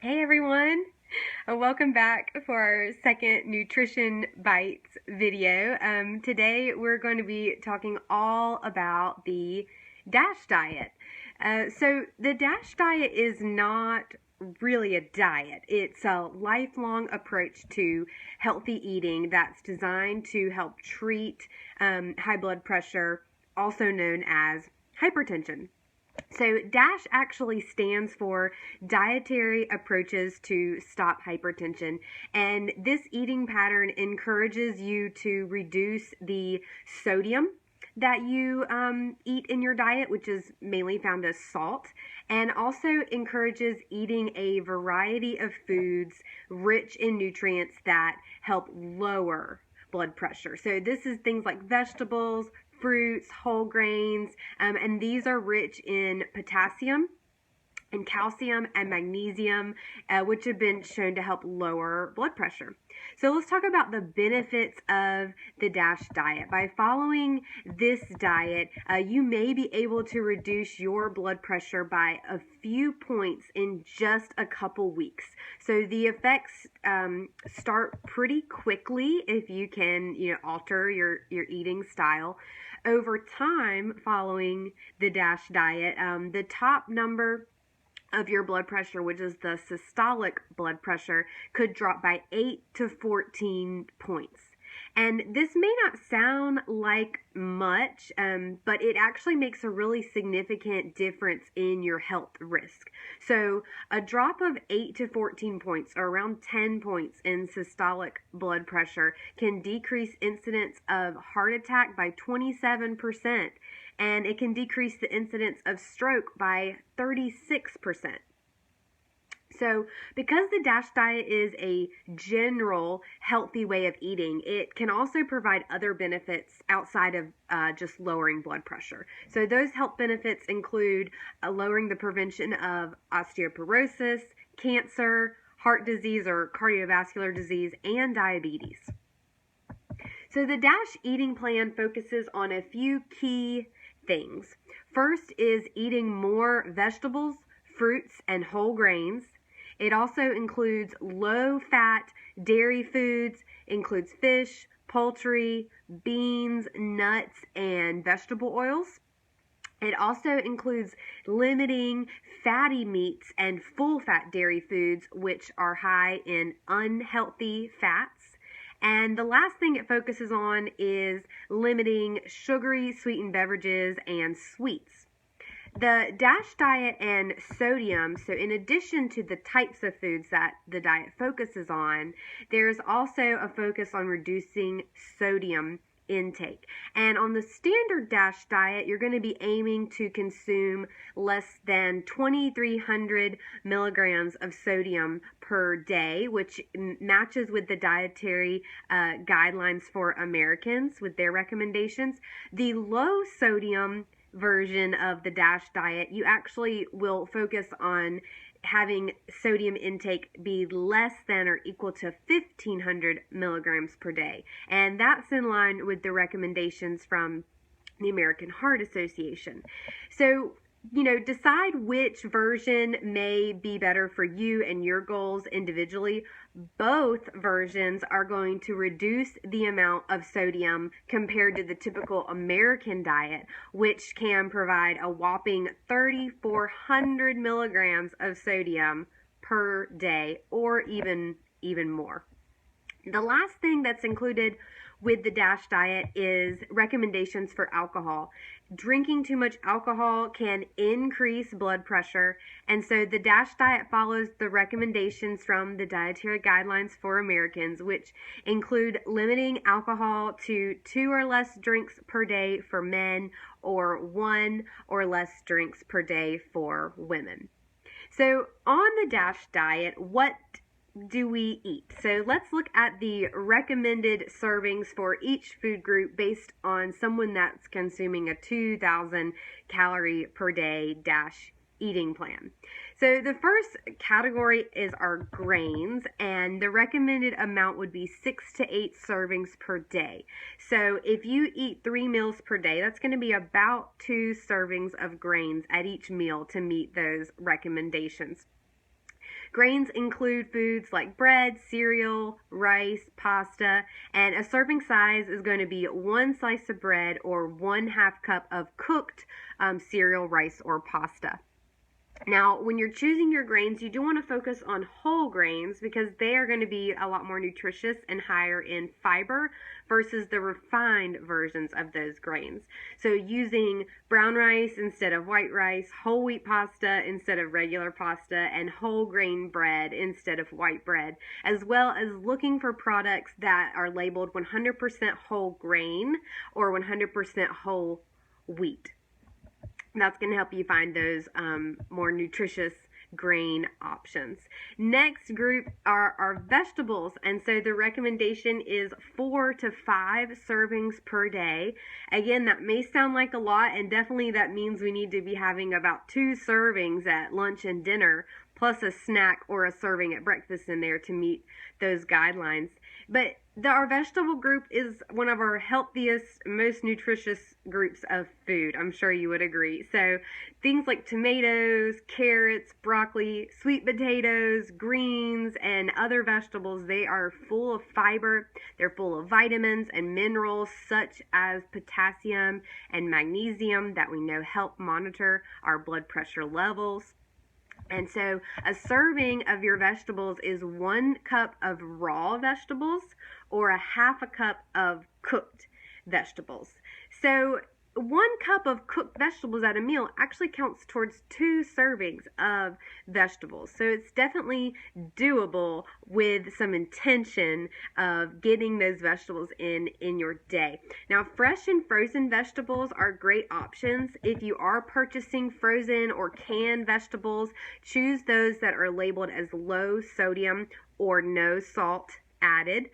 Hey everyone, welcome back for our second Nutrition Bites video. Today we're going to be talking all about the DASH diet. So the DASH diet is not really a diet. It's a lifelong approach to healthy eating that's designed to help treat high blood pressure, also known as hypertension. So DASH actually stands for Dietary Approaches to Stop Hypertension, and this eating pattern encourages you to reduce the sodium that you eat in your diet, which is mainly found as salt, and also encourages eating a variety of foods rich in nutrients that help lower blood pressure. So this is things like vegetables, fruits, whole grains, and these are rich in potassium and calcium and magnesium, which have been shown to help lower blood pressure. So let's talk about the benefits of the DASH diet. By following this diet, you may be able to reduce your blood pressure by a few points in just a couple weeks. So the effects start pretty quickly if you can, alter your eating style. Over time, following the DASH diet, the top number of your blood pressure, which is the systolic blood pressure, could drop by 8 to 14 points. And this may not sound like much, but it actually makes a really significant difference in your health risk. So a drop of 8 to 14 points, or around 10 points in systolic blood pressure, can decrease incidence of heart attack by 27%, and it can decrease the incidence of stroke by 36%. So because the DASH diet is a general healthy way of eating, it can also provide other benefits outside of just lowering blood pressure. So those health benefits include lowering the prevention of osteoporosis, cancer, heart disease or cardiovascular disease, and diabetes. So the DASH eating plan focuses on a few key things. First is eating more vegetables, fruits, and whole grains. It also includes low-fat dairy foods, includes fish, poultry, beans, nuts, and vegetable oils. It also includes limiting fatty meats and full-fat dairy foods, which are high in unhealthy fats. And the last thing it focuses on is limiting sugary sweetened beverages and sweets. The DASH diet and sodium, so in addition to the types of foods that the diet focuses on, there's also a focus on reducing sodium intake. And on the standard DASH diet, you're going to be aiming to consume less than 2,300 milligrams of sodium per day, which matches with the dietary guidelines for Americans with their recommendations. The low sodium version of the DASH diet, you actually will focus on having sodium intake be less than or equal to 1,500 milligrams per day. And that's in line with the recommendations from the American Heart Association. So, decide which version may be better for you and your goals individually. Both versions are going to reduce the amount of sodium compared to the typical American diet, which can provide a whopping 3,400 milligrams of sodium per day, or even more. The last thing that's included with the DASH diet is recommendations for alcohol. Drinking too much alcohol can increase blood pressure, and so the DASH diet follows the recommendations from the Dietary Guidelines for Americans, which include limiting alcohol to 2 or less drinks per day for men, or 1 or less drinks per day for women. So on the DASH diet, what do we eat? So let's look at the recommended servings for each food group based on someone that's consuming a 2,000 calorie per day DASH eating plan. So the first category is our grains, and the recommended amount would be 6 to 8 servings per day. So if you eat 3 meals per day, that's going to be about 2 servings of grains at each meal to meet those recommendations. Grains include foods like bread, cereal, rice, pasta, and a serving size is going to be 1 slice of bread or 1/2 cup of cooked cereal, rice, or pasta. Now, when you're choosing your grains, you do want to focus on whole grains because they are going to be a lot more nutritious and higher in fiber versus the refined versions of those grains. So using brown rice instead of white rice, whole wheat pasta instead of regular pasta, and whole grain bread instead of white bread, as well as looking for products that are labeled 100% whole grain or 100% whole wheat. That's going to help you find those more nutritious grain options. Next group are our vegetables, and so the recommendation is 4 to 5 servings per day. Again, that may sound like a lot, and definitely that means we need to be having about 2 servings at lunch and dinner, plus a snack or a serving at breakfast in there to meet those guidelines. But our vegetable group is one of our healthiest, most nutritious groups of food. I'm sure you would agree. So things like tomatoes, carrots, broccoli, sweet potatoes, greens, and other vegetables, they are full of fiber. They're full of vitamins and minerals such as potassium and magnesium that we know help monitor our blood pressure levels. And so a serving of your vegetables is 1 cup of raw vegetables or a 1/2 cup of cooked vegetables. So 1 cup of cooked vegetables at a meal actually counts towards 2 servings of vegetables. So it's definitely doable with some intention of getting those vegetables in your day. Now, fresh and frozen vegetables are great options. If you are purchasing frozen or canned vegetables, choose those that are labeled as low sodium or no salt added.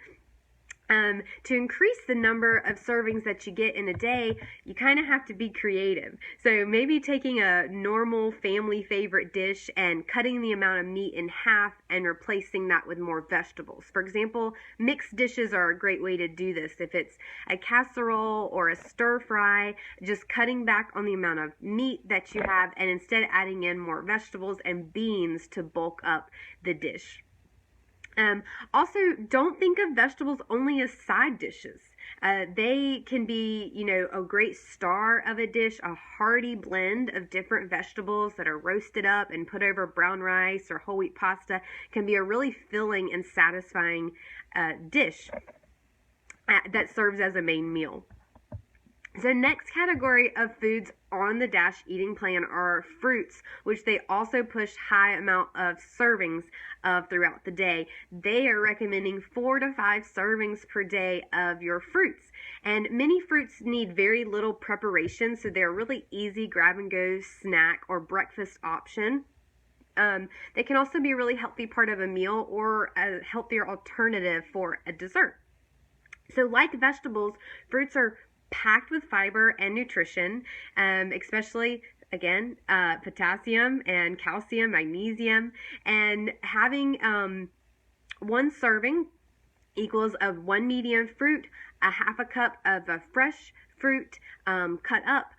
To increase the number of servings that you get in a day, you kind of have to be creative. So maybe taking a normal family favorite dish and cutting the amount of meat in half and replacing that with more vegetables. For example, mixed dishes are a great way to do this. If it's a casserole or a stir fry, just cutting back on the amount of meat that you have and instead adding in more vegetables and beans to bulk up the dish. Also, don't think of vegetables only as side dishes. They can be, a great star of a dish. A hearty blend of different vegetables that are roasted up and put over brown rice or whole wheat pasta can be a really filling and satisfying dish that serves as a main meal. So next category of foods on the DASH eating plan are fruits, which they also push high amount of servings of throughout the day. They are recommending 4 to 5 servings per day of your fruits. And many fruits need very little preparation, so they're a really easy grab-and-go snack or breakfast option. They can also be a really healthy part of a meal or a healthier alternative for a dessert. So like vegetables, fruits are packed with fiber and nutrition, especially, again, potassium and calcium, magnesium, and having 1 serving equals of 1 medium fruit, a 1/2 cup of a fresh fruit cut up,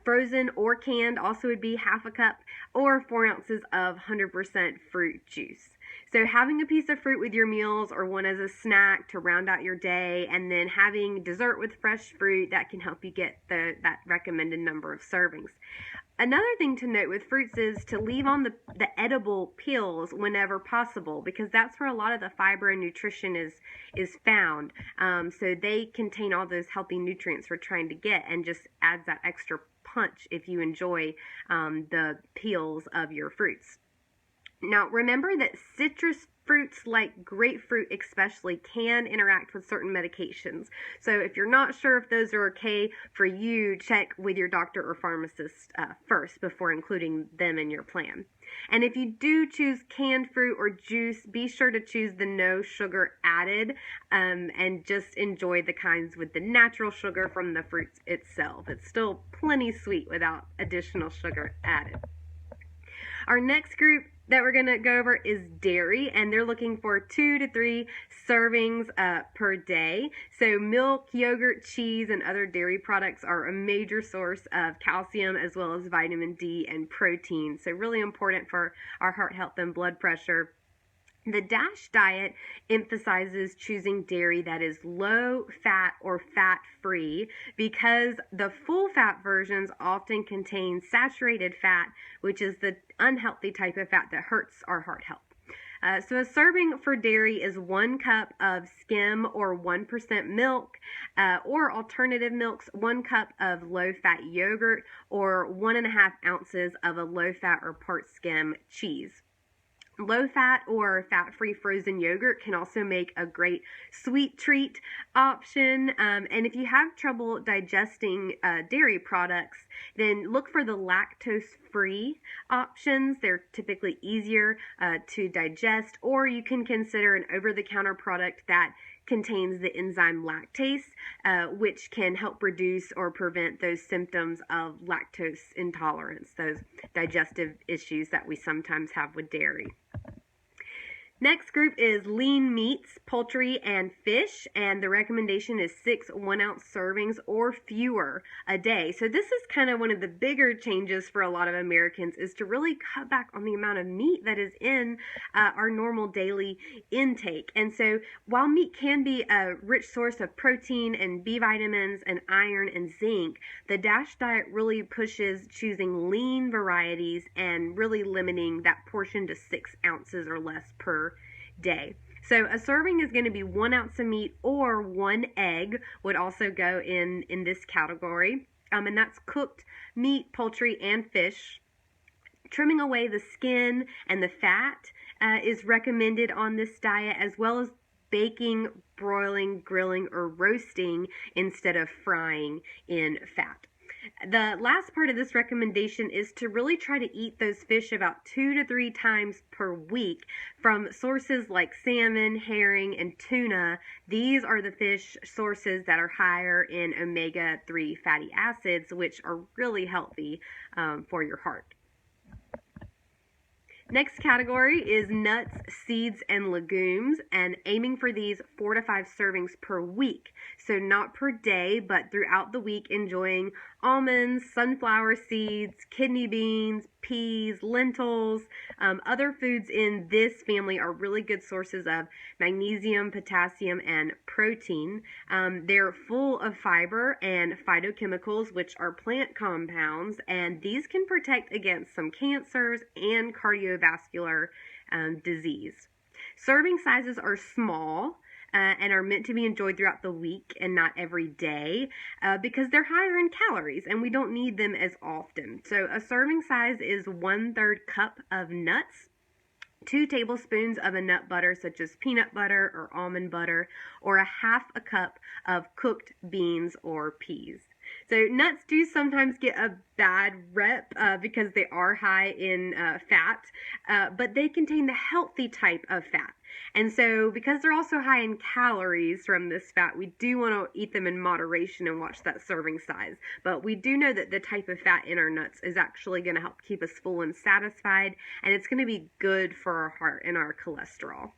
frozen or canned also would be 1/2 cup, or 4 ounces of 100% fruit juice. So having a piece of fruit with your meals or one as a snack to round out your day, and then having dessert with fresh fruit, that can help you get that recommended number of servings. Another thing to note with fruits is to leave on the edible peels whenever possible, because that's where a lot of the fiber and nutrition is found. So they contain all those healthy nutrients we're trying to get, and just adds that extra punch if you enjoy the peels of your fruits. Now, remember that citrus fruits like grapefruit especially can interact with certain medications. So if you're not sure if those are okay for you, check with your doctor or pharmacist first before including them in your plan. And if you do choose canned fruit or juice, be sure to choose the no sugar added, and just enjoy the kinds with the natural sugar from the fruit itself. It's still plenty sweet without additional sugar added. Our next group that we're going to go over is dairy, and they're looking for 2 to 3 servings per day. So milk, yogurt, cheese, and other dairy products are a major source of calcium as well as vitamin D and protein. So really important for our heart health and blood pressure. The DASH diet emphasizes choosing dairy that is low fat or fat-free because the full fat versions often contain saturated fat, which is the unhealthy type of fat that hurts our heart health. So a serving for dairy is 1 cup of skim or 1% milk, or alternative milks, 1 cup of low-fat yogurt, or 1.5 ounces of a low-fat or part skim cheese. Low-fat or fat-free frozen yogurt can also make a great sweet treat option. And if you have trouble digesting dairy products, then look for the lactose-free options. They're typically easier to digest, or you can consider an over-the-counter product that contains the enzyme lactase, which can help reduce or prevent those symptoms of lactose intolerance, those digestive issues that we sometimes have with dairy. Next group is lean meats, poultry, and fish, and the recommendation is 6 1-ounce servings or fewer a day. So this is kind of one of the bigger changes for a lot of Americans, is to really cut back on the amount of meat that is in our normal daily intake. And so while meat can be a rich source of protein and B vitamins and iron and zinc, the DASH diet really pushes choosing lean varieties and really limiting that portion to 6 ounces or less per day. So a serving is going to be 1 ounce of meat, or 1 egg would also go in this category. And that's cooked meat, poultry, and fish. Trimming away the skin and the fat is recommended on this diet, as well as baking, broiling, grilling, or roasting instead of frying in fat. The last part of this recommendation is to really try to eat those fish about 2 to 3 times per week from sources like salmon, herring, and tuna. These are the fish sources that are higher in omega-3 fatty acids, which are really healthy for your heart. Next category is nuts, seeds, and legumes, and aiming for these 4 to 5 servings per week. So not per day, but throughout the week, enjoying almonds, sunflower seeds, kidney beans, peas, lentils. Other foods in this family are really good sources of magnesium, potassium, and protein. They're full of fiber and phytochemicals, which are plant compounds, and these can protect against some cancers and cardiovascular disease. Serving sizes are small and are meant to be enjoyed throughout the week and not every day because they're higher in calories and we don't need them as often. So a serving size is 1/3 cup of nuts, 2 tablespoons of a nut butter such as peanut butter or almond butter, or 1/2 cup of cooked beans or peas. So nuts do sometimes get a bad rep because they are high in fat, but they contain the healthy type of fat. And so because they're also high in calories from this fat, we do want to eat them in moderation and watch that serving size. But we do know that the type of fat in our nuts is actually going to help keep us full and satisfied, and it's going to be good for our heart and our cholesterol.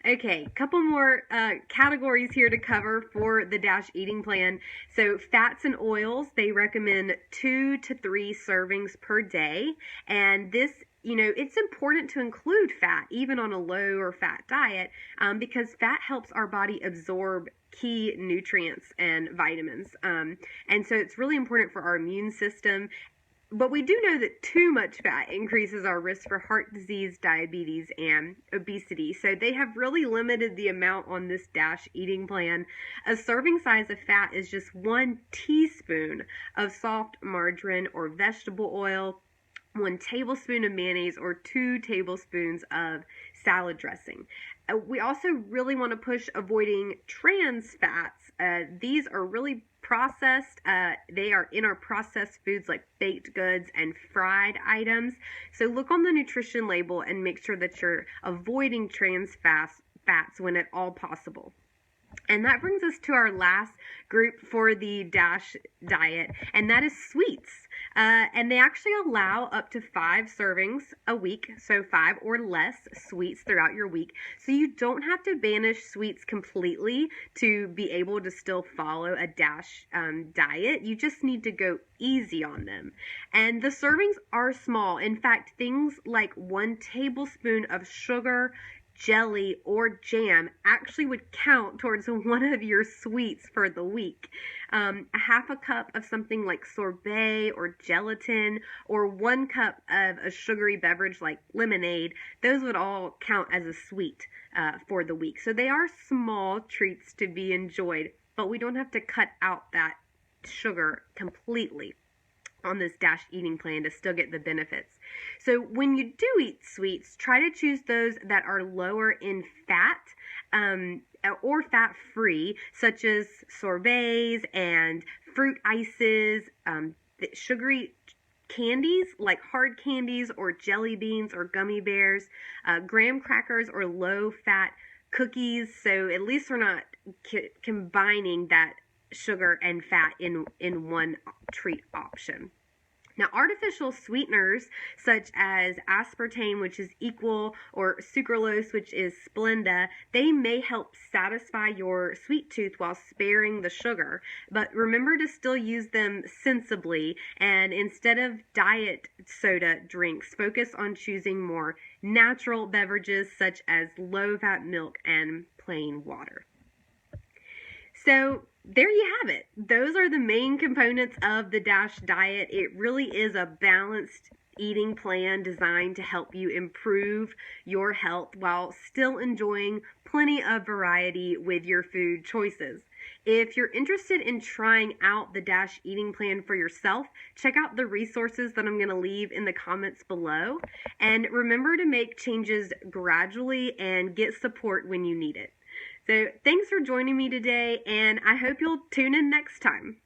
Okay, couple more categories here to cover for the DASH eating plan. So fats and oils, they recommend 2 to 3 servings per day. And this, it's important to include fat even on a low or fat diet because fat helps our body absorb key nutrients and vitamins. And so it's really important for our immune system. But we do know that too much fat increases our risk for heart disease, diabetes, and obesity. So they have really limited the amount on this DASH eating plan. A serving size of fat is just 1 teaspoon of soft margarine or vegetable oil, 1 tablespoon of mayonnaise, or 2 tablespoons of salad dressing. We also really want to push avoiding trans fats. These are really processed. They are in our processed foods like baked goods and fried items. So look on the nutrition label and make sure that you're avoiding trans fats when at all possible. And that brings us to our last group for the DASH diet, and that is sweets. And they actually allow up to 5 servings a week, so 5 or less sweets throughout your week. So you don't have to banish sweets completely to be able to still follow a DASH diet. You just need to go easy on them. And the servings are small. In fact, things like 1 tablespoon of sugar, jelly, or jam actually would count towards one of your sweets for the week. A half a cup of something like sorbet or gelatin, or 1 cup of a sugary beverage like lemonade, those would all count as a sweet for the week. So they are small treats to be enjoyed, but we don't have to cut out that sugar completely on this DASH eating plan to still get the benefits. So when you do eat sweets, try to choose those that are lower in fat or fat-free, such as sorbets and fruit ices, sugary candies like hard candies or jelly beans or gummy bears, graham crackers or low-fat cookies. So at least we're not combining that sugar and fat in one treat option. Now, artificial sweeteners such as aspartame, which is equal, or sucralose, which is Splenda, they may help satisfy your sweet tooth while sparing the sugar. But remember to still use them sensibly, and instead of diet soda drinks, focus on choosing more natural beverages such as low-fat milk and plain water. So there you have it. Those are the main components of the DASH diet. It really is a balanced eating plan designed to help you improve your health while still enjoying plenty of variety with your food choices. If you're interested in trying out the DASH eating plan for yourself, check out the resources that I'm going to leave in the comments below. And remember to make changes gradually and get support when you need it. So thanks for joining me today, and I hope you'll tune in next time.